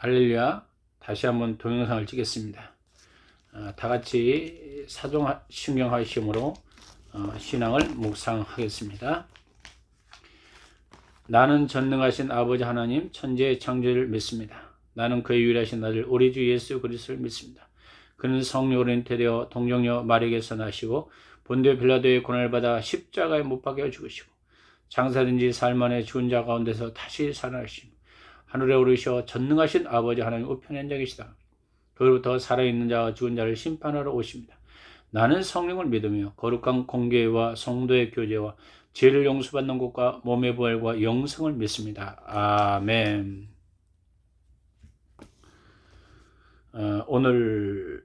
할렐루야. 다시 한번 동영상을 찍겠습니다. 다 같이 사도신경하심으로 신앙을 묵상하겠습니다. 나는 전능하신 아버지 하나님 천지의 창조를 믿습니다. 나는 그의 유일하신 아들 우리 주 예수 그리스도를 믿습니다. 그는 성령으로 잉태되어 동정녀 마리아에게서 나시고 본디오 빌라도의 고난을 받아 십자가에 못 박혀 죽으시고 장사된 지 사흘 만에 죽은 자 가운데서 다시 살아나시고 하늘에 오르셔 전능하신 아버지 하나님 우편에 앉아 계시다. 그로부터 살아있는 자와 죽은 자를 심판하러 오십니다. 나는 성령을 믿으며 거룩한 공교회와 성도의 교제와 죄를 용서받는 것과 몸의 부활과 영생을 믿습니다. 아멘. 오늘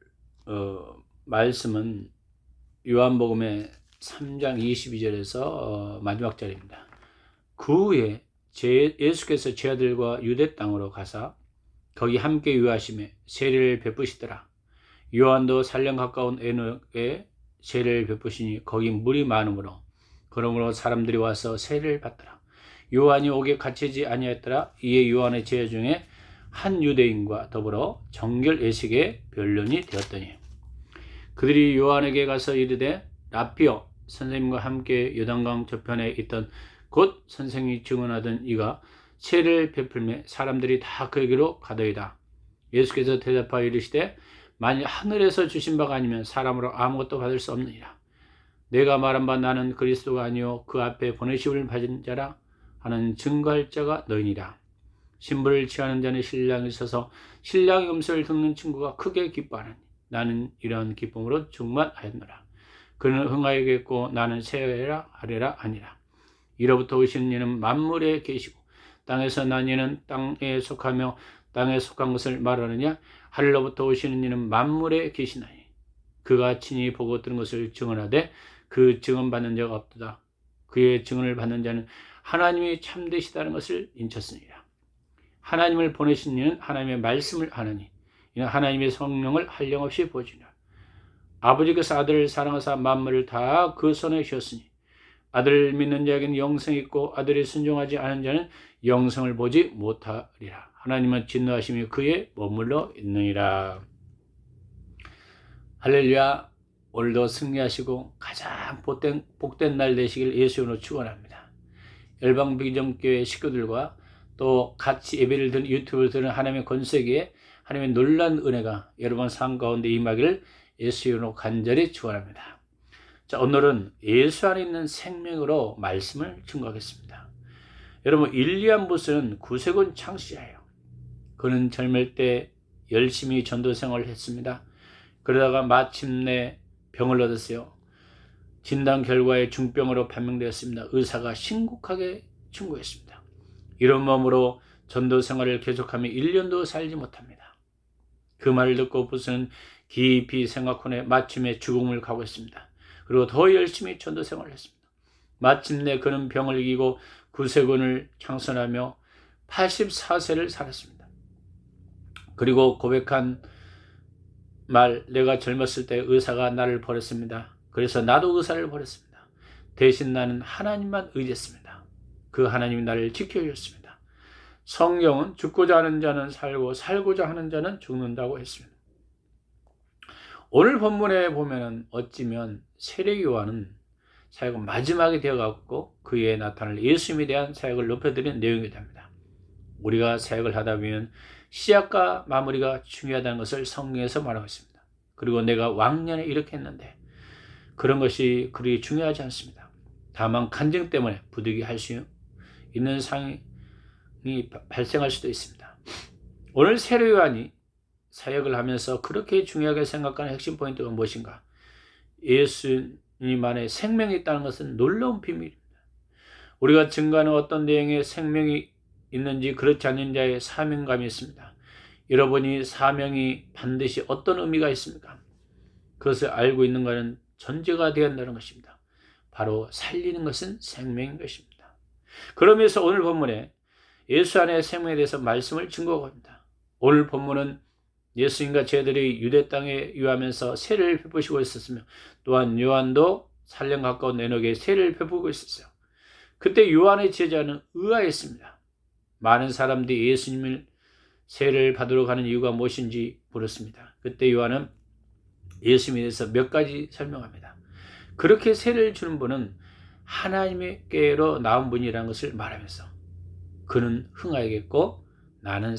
말씀은 요한복음의 3장 22절에서 마지막 절입니다. 그 후에 예수께서 제 아들과 유대 땅으로 가사 거기 함께 유하심에 세례를 베푸시더라. 요한도 살령 가까운 에녹에 세례를 베푸시니 거기 물이 많으므로 그러므로 사람들이 와서 세례를 받더라. 요한이 옥에 갇히지 아니하였더라. 이에 요한의 제자 중에 한 유대인과 더불어 정결 예식에 변론이 되었더니 그들이 요한에게 가서 이르되 라피어 선생님과 함께 요단강 저편에 있던 곧 선생이 증언하던 이가 세례를 베풀매 사람들이 다 그에게로 가더이다. 예수께서 대답하여 이르시되 만일 하늘에서 주신 바가 아니면 사람으로 아무것도 받을 수 없느니라. 내가 말한 바 나는 그리스도가 아니요 그 앞에 보내심을 받은 자라 하는 증거할 자가 너희니라. 신부를 취하는 자는 신랑이 있어서 신랑의 음성을 듣는 친구가 크게 기뻐하느니 나는 이러한 기쁨으로 충만하였노라. 그는 흥하여겠고 나는 세하리라 하리라 아니라. 이로부터 오시는 이는 만물에 계시고 땅에서 난 이는 땅에 속하며 땅에 속한 것을 말하느냐. 하늘로부터 오시는 이는 만물에 계시나니 그가 친히 보고 들은 것을 증언하되 그 증언받는 자가 없도다. 그의 증언을 받는 자는 하나님이 참되시다는 것을 인쳤으니라. 하나님을 보내신 이는 하나님의 말씀을 하느니 이는 하나님의 성령을 한량없이 보여주니라. 아버지께서 아들을 사랑하사 만물을 다 그 손에 쥐었으니 아들을 믿는 자에게는 영생이 있고 아들이 순종하지 않은 자는 영생을 보지 못하리라. 하나님은 진노하심이 그에 머물러 있느니라. 할렐루야. 오늘도 승리하시고 가장 복된 날 되시길 예수님으로 축원합니다. 열방비전교회 식구들과 또 같이 예배를 드는 유튜브를 드는 하나님의 권세기에 하나님의 놀라운 은혜가 여러분 삶 가운데 임하기를 예수님으로 간절히 축원합니다. 자, 오늘은 예수 안에 있는 생명으로 말씀을 증거하겠습니다. 여러분, 일리안 부스는 구세군 창시자예요. 그는 젊을 때 열심히 전도 생활을 했습니다. 그러다가 마침내 병을 얻었어요. 진단 결과에 중병으로 판명되었습니다. 의사가 심각하게 충고했습니다. 이런 마음으로 전도 생활을 계속하며 1년도 살지 못합니다. 그 말을 듣고 부스는 깊이 생각 후에 마침내 죽음을 각오했습니다. 그리고 더 열심히 전도 생활을 했습니다. 마침내 그는 병을 이기고 구세군을 창선하며 84세를 살았습니다. 그리고 고백한 말, 내가 젊었을 때 의사가 나를 버렸습니다. 그래서 나도 의사를 버렸습니다. 대신 나는 하나님만 의지했습니다. 그 하나님이 나를 지켜주셨습니다. 성경은 죽고자 하는 자는 살고 살고자 하는 자는 죽는다고 했습니다. 오늘 본문에 보면은 어찌면 세례 요한은 사역은 마지막이 되어갔고 그에 나타날 예수님에 대한 사역을 높여드리는 내용이 됩니다. 우리가 사역을 하다 보면 시작과 마무리가 중요하다는 것을 성경에서 말하고 있습니다. 그리고 내가 왕년에 이렇게 했는데 그런 것이 그리 중요하지 않습니다. 다만 간증 때문에 부득이 할 수 있는 상황이 발생할 수도 있습니다. 오늘 세례 요한이 사역을 하면서 그렇게 중요하게 생각하는 핵심 포인트가 무엇인가? 예수님 안에 생명이 있다는 것은 놀라운 비밀입니다. 우리가 증거하는 어떤 내용에 생명이 있는지 그렇지 않는 자의 사명감이 있습니다. 여러분이 사명이 반드시 어떤 의미가 있습니까? 그것을 알고 있는 것은 전제가 되어야 한다는 것입니다. 바로 살리는 것은 생명인 것입니다. 그러면서 오늘 본문에 예수 안에 생명에 대해서 말씀을 증거하고 있습니다. 오늘 본문은 예수님과 제자들이 유대 땅에 유하면서 세례를 베푸시고 있었으며 또한 요한도 살령 가까운 에녹에 세례를 베푸고 있었어요. 그때 요한의 제자는 의아했습니다. 많은 사람들이 예수님을 세례를 받으러 가는 이유가 무엇인지 물었습니다. 그때 요한은 예수님에 대해서 몇 가지 설명합니다. 그렇게 세례를 주는 분은 하나님께로 나온 분이라는 것을 말하면서 그는 흥하겠고 나는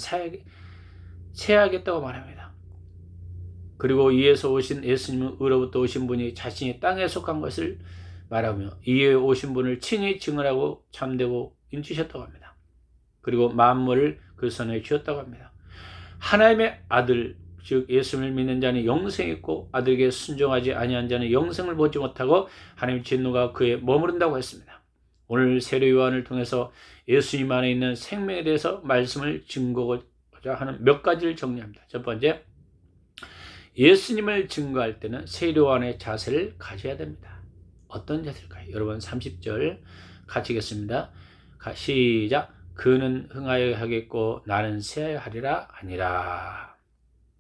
새하겠다고 말합니다. 그리고 이에서 오신 예수님은 의로부터 오신 분이 자신이 땅에 속한 것을 말하며 이에 오신 분을 친히 증언하고 참되고 인치셨다고 합니다. 그리고 만물을 그 손에 쥐었다고 합니다. 하나님의 아들 즉 예수님을 믿는 자는 영생이 있고 아들에게 순종하지 아니한 자는 영생을 보지 못하고 하나님의 진노가 그에 머무른다고 했습니다. 오늘 세례 요한을 통해서 예수님 안에 있는 생명에 대해서 말씀을 증거하고자 하는 몇 가지를 정리합니다. 첫 번째, 예수님을 증거할 때는 세례 요한의 자세를 가져야 됩니다. 어떤 자세일까요? 여러분 30절 같이 읽겠습니다. 시작. 그는 흥하여 하겠고 나는 새하여 하리라 아니라.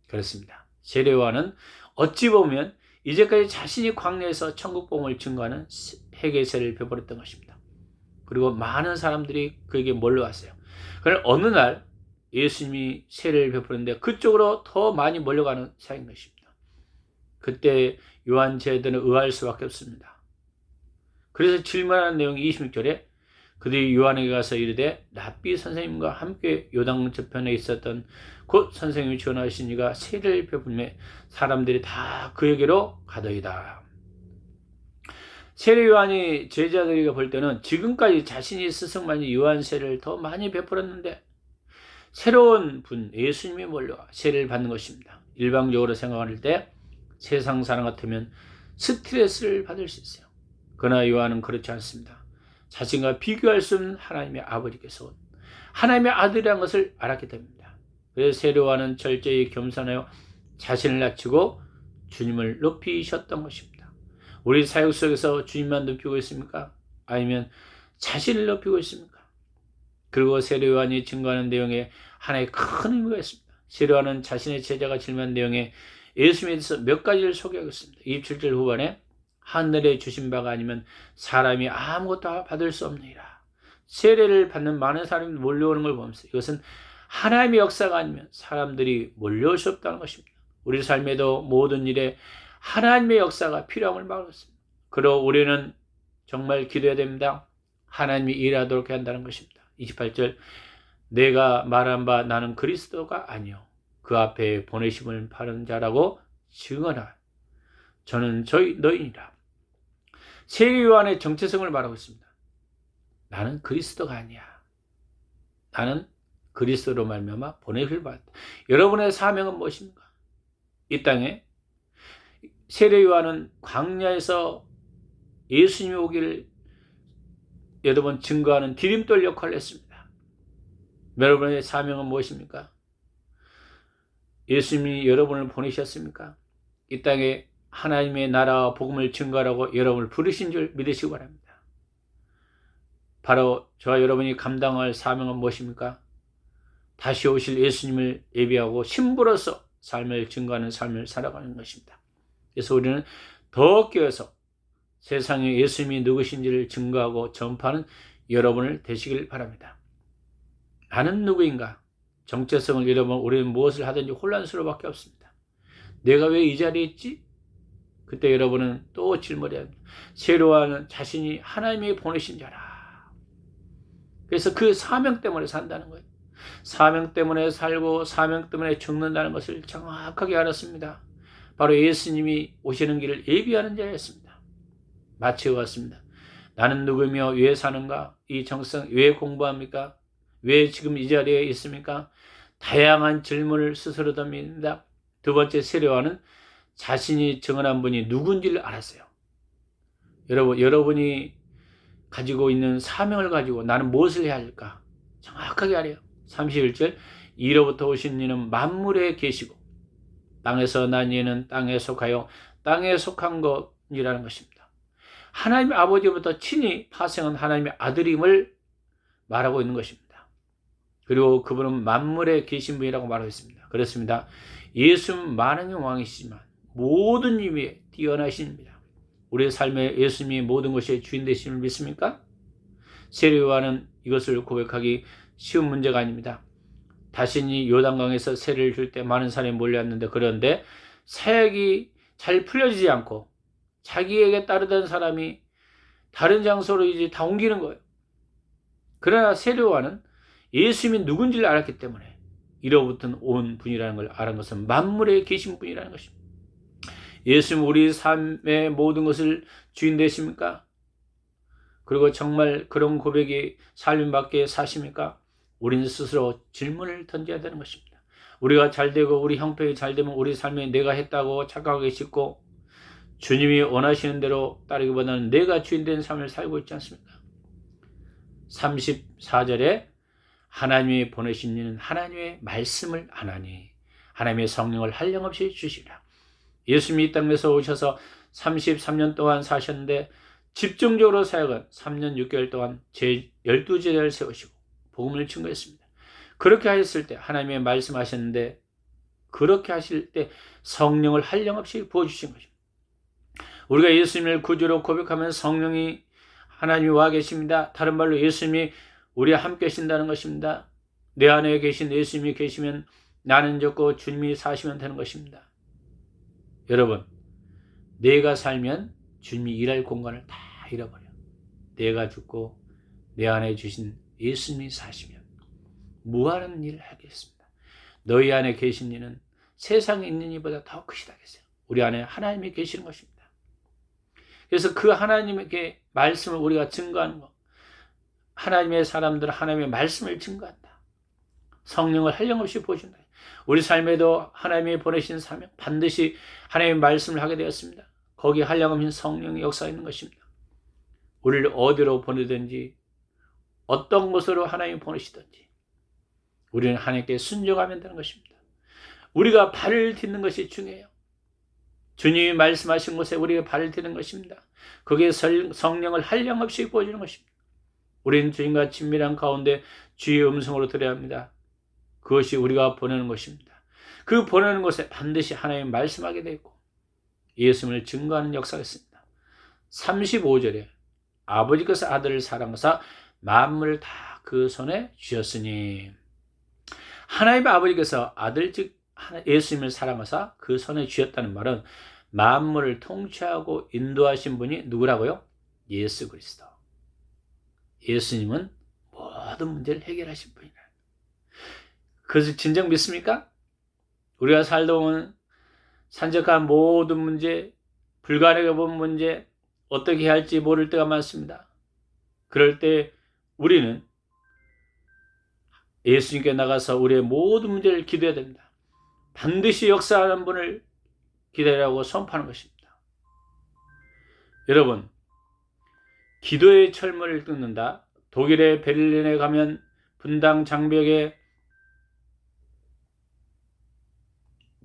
그렇습니다. 세례 요한은 어찌 보면 이제까지 자신이 광야에서 천국 복음을 증거하는 회개세를 베풀었던 것입니다. 그리고 많은 사람들이 그에게 몰려왔어요. 그러나 어느 날 예수님이 세례를 베푸는데 그쪽으로 더 많이 몰려가는 사이인 것입니다. 그때 요한 제자들은 의아할 수밖에 없습니다. 그래서 질문하는 내용이 26절에 그들이 요한에게 가서 이르되 랍비 선생님과 함께 요단 저편에 있었던 곧 선생님이 전하신 이가 세례를 베풀매 사람들이 다 그에게로 가더이다. 세례 요한이 제자들에게 볼 때는 지금까지 자신이 스승만이 요한 세례를 더 많이 베풀었는데 새로운 분 예수님이 몰려와 세례를 받는 것입니다. 일방적으로 생각할 때 세상 사람 같으면 스트레스를 받을 수 있어요. 그러나 요한은 그렇지 않습니다. 자신과 비교할 수 없는 하나님의 아버지께서 온 하나님의 아들이라는 것을 알았기 때문입니다. 그래서 세례 요한은 철저히 겸손하여 자신을 낮추고 주님을 높이셨던 것입니다. 우리 사역 속에서 주님만 높이고 있습니까? 아니면 자신을 높이고 있습니까? 그리고 세례 요한이 증거하는 내용에 하나의 큰 의미가 있습니다. 세례 요한은 자신의 제자가 질문한 내용에 예수님에 대해서 몇 가지를 소개하겠습니다. 27절 후반에 하늘에 주신 바가 아니면 사람이 아무것도 받을 수 없느니라. 세례를 받는 많은 사람이 몰려오는 걸 보면서 이것은 하나님의 역사가 아니면 사람들이 몰려올 수 없다는 것입니다. 우리 삶에도 모든 일에 하나님의 역사가 필요함을 말했습니다. 그리고 우리는 정말 기도해야 됩니다. 하나님이 일하도록 해야 한다는 것입니다. 28절 내가 말한 바 나는 그리스도가 아니요 그 앞에 보내심을 받은 자라고 증언하 저는 너희니라. 세례 요한의 정체성을 말하고 있습니다. 나는 그리스도가 아니야. 나는 그리스도로 말미암아 보내심을 받았다. 여러분의 사명은 무엇입니까? 이 땅에 세례 요한은 광야에서 예수님이 오기를 여러분 증거하는 디딤돌 역할을 했습니다. 여러분의 사명은 무엇입니까? 예수님이 여러분을 보내셨습니까? 이 땅에 하나님의 나라와 복음을 증거하라고 여러분을 부르신 줄 믿으시기 바랍니다. 바로 저와 여러분이 감당할 사명은 무엇입니까? 다시 오실 예수님을 예비하고 신부로서 삶을 증거하는 삶을 살아가는 것입니다. 그래서 우리는 더 깨어서 세상에 예수님이 누구신지를 증거하고 전파하는 여러분을 되시길 바랍니다. 나는 누구인가? 정체성을 잃어버리면 우리는 무엇을 하든지 혼란스러울 밖에 없습니다. 내가 왜 이 자리에 있지? 그때 여러분은 또 질문해야 합니다. 세례 요한은 자신이 하나님이 보내신 자라. 그래서 그 사명 때문에 산다는 거예요. 사명 때문에 살고 사명 때문에 죽는다는 것을 정확하게 알았습니다. 바로 예수님이 오시는 길을 예비하는 자였습니다. 마치 같습니다. 나는 누구며 왜 사는가? 이 정성 왜 공부합니까? 왜 지금 이 자리에 있습니까? 다양한 질문을 스스로 던집니다. 두 번째 세례 요한은 자신이 증언한 분이 누군지를 알았어요. 여러분이 가지고 있는 사명을 가지고 나는 무엇을 해야 할까? 정확하게 알아요. 31절 이로부터 오신 이는 만물에 계시고 땅에서 난 이는 땅에 속하여 땅에 속한 것이라는 것입니다. 하나님의 아버지부터 친히 파생한 하나님의 아들임을 말하고 있는 것입니다. 그리고 그분은 만물에 계신 분이라고 말하고 있습니다. 그렇습니다. 예수는 만왕의 왕이시지만 모든 의미에 뛰어나신 분입니다. 우리의 삶에 예수님이 모든 것의 주인 되심을 믿습니까? 세례 요한은 이것을 고백하기 쉬운 문제가 아닙니다. 자신이 요단강에서 세례를 줄 때 많은 사람이 몰려왔는데, 그런데 사역이 잘 풀려지지 않고 자기에게 따르던 사람이 다른 장소로 이제 다 옮기는 거예요. 그러나 세례 요한은 예수님이 누군지를 알았기 때문에 이로부터 온 분이라는 걸 알은 것은 만물에 계신 분이라는 것입니다. 예수님 우리 삶의 모든 것을 주인 되십니까? 그리고 정말 그런 고백이 삶인 밖에 사십니까? 우리는 스스로 질문을 던져야 되는 것입니다. 우리가 잘 되고 우리 형편이 잘 되면 우리 삶에 내가 했다고 착각하기 쉽고, 주님이 원하시는 대로 따르기보다는 내가 주인 된 삶을 살고 있지 않습니까? 34절에 하나님이 보내신 이는 하나님의 말씀을 하나니 하나님의 성령을 한량없이 주시라. 예수님이 이 땅에서 오셔서 33년 동안 사셨는데 집중적으로 사역은 3년 6개월 동안 제 12제자를 세우시고 복음을 증거했습니다. 그렇게 하셨을 때 하나님의 말씀하셨는데, 그렇게 하실 때 성령을 한량없이 부어주신 것입니다. 우리가 예수님을 구주로 고백하면 성령이 하나님이 와 계십니다. 다른 말로 예수님이 우리와 함께 계신다는 것입니다. 내 안에 계신 예수님이 계시면 나는 죽고 주님이 사시면 되는 것입니다. 여러분, 내가 살면 주님이 일할 공간을 다 잃어버려. 내가 죽고 내 안에 주신 예수님이 사시면 무한한 일을 하겠습니다. 너희 안에 계신 이는 세상에 있는 이보다 더 크시다 했어요. 우리 안에 하나님이 계시는 것입니다. 그래서 그 하나님의 말씀을 우리가 증거하는 것, 하나님의 사람들은 하나님의 말씀을 증거한다. 성령을 한량없이 보여준다. 우리 삶에도 하나님이 보내신 사명, 반드시 하나님의 말씀을 하게 되었습니다. 거기에 한량없는 성령의 역사가 있는 것입니다. 우리를 어디로 보내든지 어떤 곳으로 하나님이 보내시든지 우리는 하나님께 순종하면 되는 것입니다. 우리가 발을 딛는 것이 중요해요. 주님이 말씀하신 곳에 우리가 발을 딛는 것입니다. 그게 성령을 한량없이 보여주는 것입니다. 우리는 주님과 친밀한 가운데 주의 음성으로 들어야 합니다. 그것이 우리가 보내는 것입니다. 그 보내는 곳에 반드시 하나님 말씀하게 되어 있고 예수님을 증거하는 역사가 있습니다. 35절에 아버지께서 아들을 사랑하사 만물을 다 그 손에 주셨으니, 하나님 아버지께서 아들 즉 예수님을 사랑하사 그 손에 주셨다는 말은 만물을 통치하고 인도하신 분이 누구라고요? 예수 그리스도. 예수님은 모든 문제를 해결하신 분이라. 그것을 진정 믿습니까? 우리가 살다 보면 산적한 모든 문제, 불가능해 본 문제, 어떻게 해야 할지 모를 때가 많습니다. 그럴 때 우리는 예수님께 나가서 우리의 모든 문제를 기도해야 됩니다. 반드시 역사하는 분을 기다리라고 선포하는 것입니다. 여러분, 기도의 철문을 뜯는다. 독일의 베를린에 가면 분당 장벽에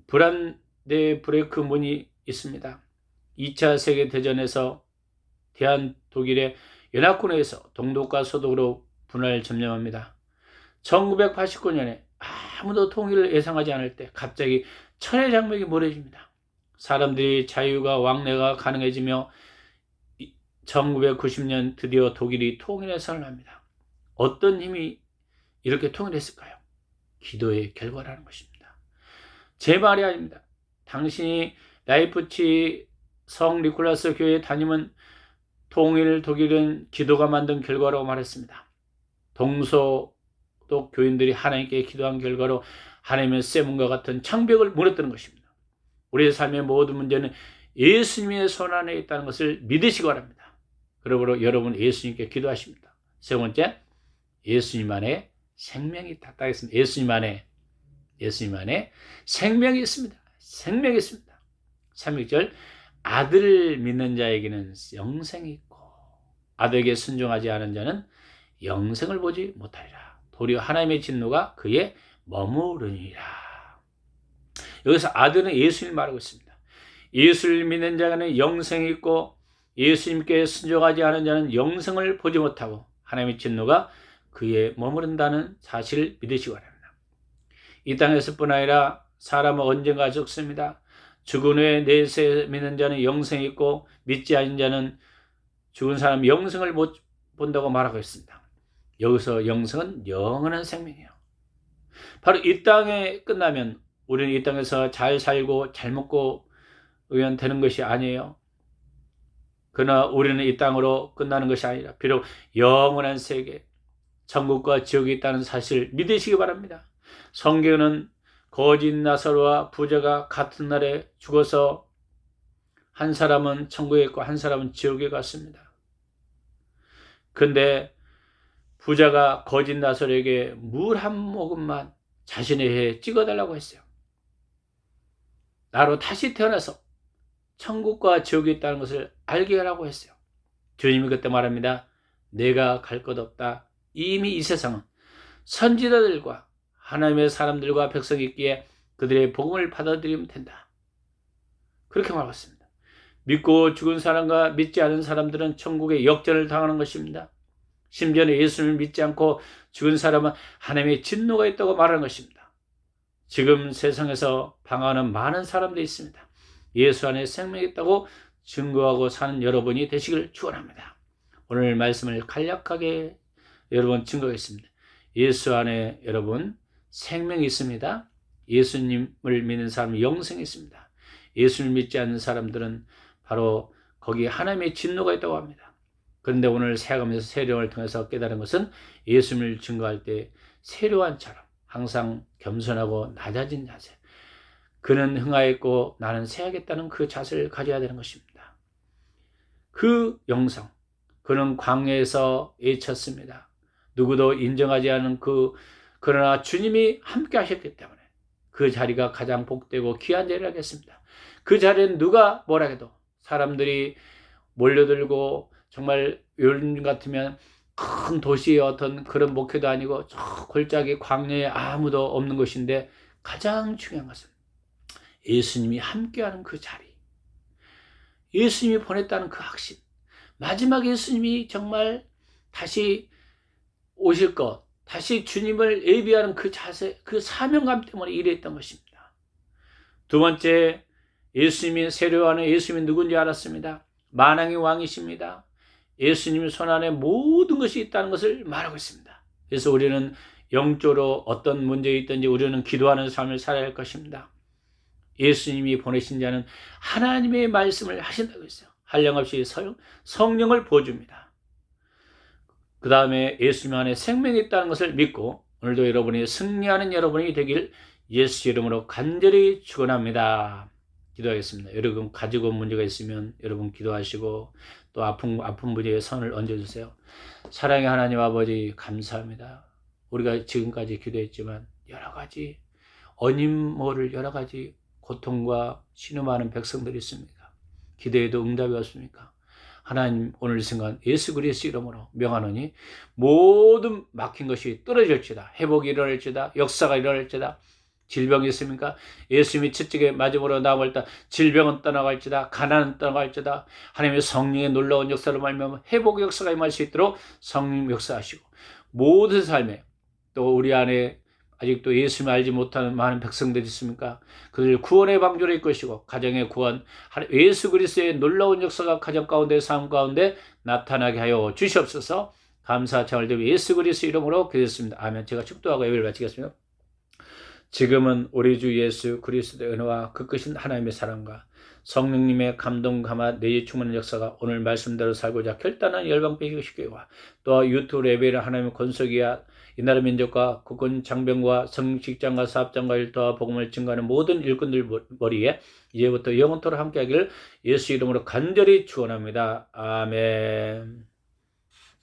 브란데 브레이크 문이 있습니다. 2차 세계대전에서 대한 독일의 연합군에서 동독과 서독으로 분할 점령합니다. 1989년에 아무도 통일을 예상하지 않을 때 갑자기 천의 장벽이 무너집니다. 사람들이 자유가 왕래가 가능해지며 1990년 드디어 독일이 통일의 선을 합니다. 어떤 힘이 이렇게 통일했을까요? 기도의 결과라는 것입니다. 제 말이 아닙니다. 당신이 라이프치 성 니콜라스 교회에 다니면 통일 독일은 기도가 만든 결과라고 말했습니다. 동서독 교인들이 하나님께 기도한 결과로 하나님의 세문과 같은 창벽을 무너뜨린 것입니다. 우리의 삶의 모든 문제는 예수님의 손 안에 있다는 것을 믿으시기 바랍니다. 그러므로 여러분 예수님께 기도하십니다. 세 번째, 예수님 안에 생명이 있다. 따겠습니다. 예수님 안에 생명이 있습니다. 생명이 있습니다. 36절, 아들을 믿는 자에게는 영생이 있고 아들에게 순종하지 않은 자는 영생을 보지 못하리라. 도리어 하나님의 진노가 그에 머무르니라. 여기서 아들은 예수님을 말하고 있습니다. 예수를 믿는 자는 영생이 있고 예수님께 순종하지 않은 자는 영생을 보지 못하고 하나님의 진노가 그에 머무른다는 사실을 믿으시기 바랍니다. 이 땅에서뿐 아니라 사람은 언젠가 죽습니다. 죽은 후에 내세 믿는 자는 영생이 있고 믿지 않은 자는 죽은 사람 영생을 못 본다고 말하고 있습니다. 여기서 영생은 영원한 생명이에요. 바로 이 땅에 끝나면 우리는 이 땅에서 잘 살고 잘 먹고 그냥 되는 것이 아니에요. 그러나 우리는 이 땅으로 끝나는 것이 아니라 비록 영원한 세계, 천국과 지옥이 있다는 사실을 믿으시기 바랍니다. 성경은 거짓 나사로와 부자가 같은 날에 죽어서 한 사람은 천국에 있고 한 사람은 지옥에 갔습니다. 근데 부자가 거짓 나사로에게 물 한 모금만 자신의 해에 찍어달라고 했어요. 나로 다시 태어나서 천국과 지옥이 있다는 것을 알게 하라고 했어요. 주님이 그때 말합니다. 내가 갈 것 없다. 이미 이 세상은 선지자들과 하나님의 사람들과 백성이 있기에 그들의 복음을 받아들이면 된다. 그렇게 말했습니다. 믿고 죽은 사람과 믿지 않은 사람들은 천국에 역전을 당하는 것입니다. 심지어는 예수를 믿지 않고 죽은 사람은 하나님의 진노가 있다고 말하는 것입니다. 지금 세상에서 방황하는 많은 사람들이 있습니다. 예수 안에 생명이 있다고 증거하고 사는 여러분이 되시길 축원합니다. 오늘 말씀을 간략하게 여러분 증거하겠습니다. 예수 안에 여러분 생명이 있습니다. 예수님을 믿는 사람은 영생이 있습니다. 예수를 믿지 않는 사람들은 바로 거기에 하나님의 진노가 있다고 합니다. 그런데 오늘 새하면서 세령을 통해서 깨달은 것은 예수님을 증거할 때 세료한처럼 항상 겸손하고 낮아진 자세, 그는 흥하였고 나는 새하겠다는 그 자세를 가져야 되는 것입니다. 그 영성, 그는 광야에서 외쳤습니다. 누구도 인정하지 않은 그러나 주님이 함께 하셨기 때문에 그 자리가 가장 복되고 귀한 자리라겠습니다. 그 자리는 누가 뭐라 해도 사람들이 몰려들고 정말 요즘 같으면 큰 도시의 어떤 그런 목회도 아니고 저 골짜기 광야에 아무도 없는 것인데 가장 중요한 것은 예수님이 함께하는 그 자리, 예수님이 보냈다는 그 확신, 마지막 예수님이 정말 다시 오실 것, 다시 주님을 예비하는 그 자세, 그 사명감 때문에 일했던 것입니다. 두 번째, 예수님이 세례요한은 예수님이 누군지 알았습니다. 만왕의 왕이십니다. 예수님 손 안에 모든 것이 있다는 것을 말하고 있습니다. 그래서 우리는 영적으로 어떤 문제가 있든지 우리는 기도하는 삶을 살아야 할 것입니다. 예수님이 보내신 자는 하나님의 말씀을 하신다고 했어요. 한량없이 성령을 부어줍니다. 그 다음에 예수님 안에 생명이 있다는 것을 믿고 오늘도 여러분이 승리하는 여러분이 되길 예수 이름으로 간절히 축원합니다. 기도하겠습니다. 여러분 가지고 온 문제가 있으면 여러분 기도하시고 또 아픈 분에게 손을 얹어주세요. 사랑의 하나님 아버지 감사합니다. 우리가 지금까지 기도했지만 여러 가지 어님모를 여러 가지 고통과 신음하는 백성들이 있습니다. 기도에도 응답이 없습니까? 하나님 오늘 이 순간 예수 그리스도 이름으로 명하노니 모든 막힌 것이 떨어질지다. 회복이 일어날지다. 역사가 일어날지다. 질병이 있습니까? 예수님이 채찍에 맞음으로 나아갈다. 질병은 떠나갈지다. 가난은 떠나갈지다. 하나님의 성령의 놀라운 역사를 말미암아 회복 역사가 임할 수 있도록 성령 역사하시고 모든 삶에 또 우리 안에 아직도 예수님을 알지 못하는 많은 백성들이 있습니까? 그들 구원의 방주를 이끄시고 가정의 구원, 예수 그리스도의 놀라운 역사가 가정 가운데 삶 가운데 나타나게 하여 주시옵소서. 감사 찬양을 드리며 예수 그리스도 이름으로 기도했습니다. 아멘. 제가 축도하고 예배를 마치겠습니다. 지금은 우리 주 예수 그리스도의 은혜와 그 크신 하나님의 사랑과 성령님의 감동 감화 내지 충만한 역사가 오늘 말씀대로 살고자 결단한 열방배기식교회와 또 유튜브 레벨의 하나님의 권속이야 이 나라 민족과 국군 장병과 성직장과 사업장과 일터와 복음을 증거하는 모든 일꾼들 머리에 이제부터 영원토록 함께하기를 예수 이름으로 간절히 축원합니다. 아멘.